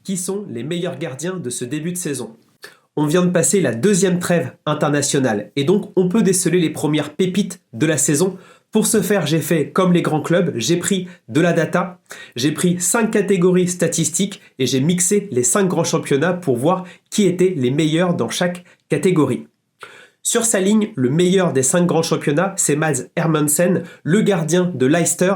Qui sont les meilleurs gardiens de ce début de saison? On vient de passer la deuxième trêve internationale et donc on peut déceler les premières pépites de la saison. Pour ce faire, j'ai fait comme les grands clubs, j'ai pris de la data, j'ai pris 5 catégories statistiques et j'ai mixé les 5 grands championnats pour voir qui étaient les meilleurs dans chaque catégorie. Sur sa ligne, le meilleur des 5 grands championnats, c'est Mads Hermansen, le gardien de Leicester,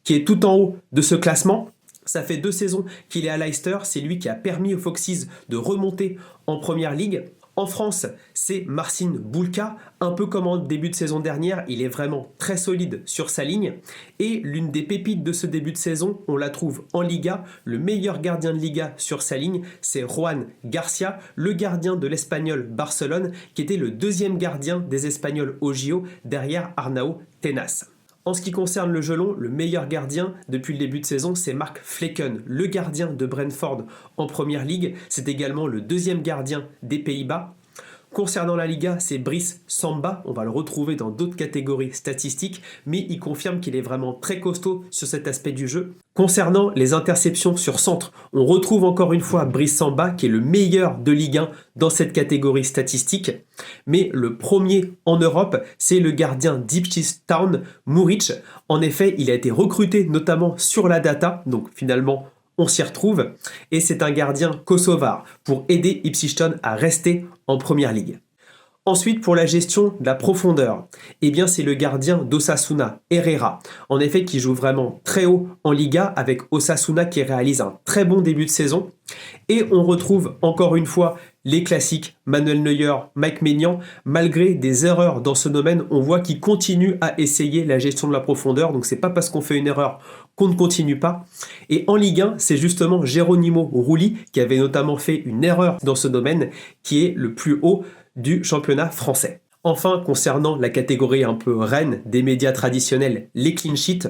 qui est tout en haut de ce classement. Ça fait 2 saisons qu'il est à Leicester, c'est lui qui a permis aux Foxes de remonter en première ligue. En France, c'est Marcin Bulka, un peu comme en début de saison dernière, il est vraiment très solide sur sa ligne. Et l'une des pépites de ce début de saison, on la trouve en Liga, le meilleur gardien de Liga sur sa ligne, c'est Juan Garcia, le gardien de l'Espagnol Barcelone, qui était le deuxième gardien des Espagnols au JO, derrière Arnau Tenas. En ce qui concerne le gelon, le meilleur gardien depuis le début de saison, c'est Mark Flekken, le gardien de Brentford en première ligue. C'est également le deuxième gardien des Pays-Bas. Concernant la Liga, c'est Brice Samba, on va le retrouver dans d'autres catégories statistiques, mais il confirme qu'il est vraiment très costaud sur cet aspect du jeu. Concernant les interceptions sur centre, on retrouve encore une fois Brice Samba, qui est le meilleur de Ligue 1 dans cette catégorie statistique, mais le premier en Europe, c'est le gardien d'Ipswich Town, Muric. En effet, il a été recruté notamment sur la data, donc finalement on s'y retrouve, et c'est un gardien kosovar pour aider Ipswich Town à rester en première ligue. Ensuite, pour la gestion de la profondeur, eh bien c'est le gardien d'Osasuna, Herrera, en effet qui joue vraiment très haut en Liga avec Osasuna qui réalise un très bon début de saison. Et on retrouve encore une fois les classiques, Manuel Neuer, Mike Maignan, malgré des erreurs dans ce domaine, on voit qu'il continue à essayer la gestion de la profondeur, donc c'est pas parce qu'on fait une erreur qu'on ne continue pas. Et en Ligue 1, c'est justement Geronimo Rulli qui avait notamment fait une erreur dans ce domaine, qui est le plus haut du championnat français. Enfin, concernant la catégorie un peu reine des médias traditionnels, les clean sheets,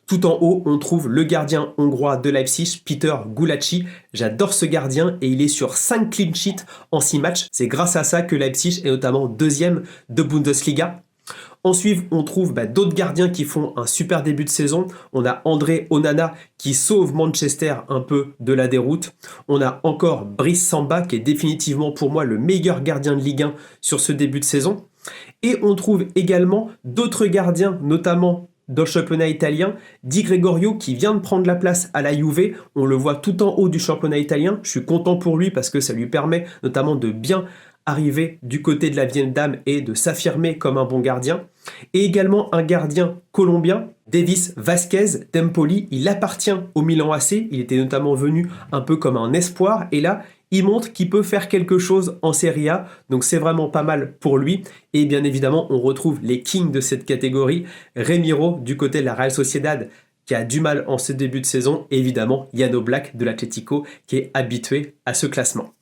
tout en haut, on trouve le gardien hongrois de Leipzig, Peter Gulacsi. J'adore ce gardien et il est sur 5 clean sheets en 6 matchs. C'est grâce à ça que Leipzig est notamment deuxième de Bundesliga. Ensuite, on trouve d'autres gardiens qui font un super début de saison. On a André Onana qui sauve Manchester un peu de la déroute. On a encore Brice Samba qui est définitivement pour moi le meilleur gardien de Ligue 1 sur ce début de saison. Et on trouve également d'autres gardiens, notamment dans le championnat italien, Di Gregorio qui vient de prendre la place à la Juve. On le voit tout en haut du championnat italien. Je suis content pour lui parce que ça lui permet notamment de bien arriver du côté de la vieille dame et de s'affirmer comme un bon gardien. Et également un gardien colombien, Davis Vasquez d'Empoli. Il appartient au Milan AC. Il était notamment venu un peu comme un espoir. Et là, il montre qu'il peut faire quelque chose en Serie A. Donc c'est vraiment pas mal pour lui. Et bien évidemment, on retrouve les kings de cette catégorie. Remiro du côté de la Real Sociedad, qui a du mal en ce début de saison. Et évidemment, Jan Oblak de l'Atlético, qui est habitué à ce classement.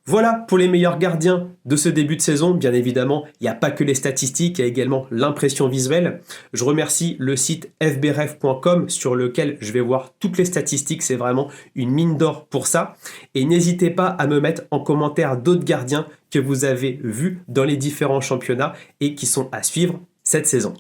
Voilà pour les meilleurs gardiens de ce début de saison. Bien évidemment, il n'y a pas que les statistiques, il y a également l'impression visuelle. Je remercie le site fbref.com sur lequel je vais voir toutes les statistiques. C'est vraiment une mine d'or pour ça. Et n'hésitez pas à me mettre en commentaire d'autres gardiens que vous avez vus dans les différents championnats et qui sont à suivre cette saison.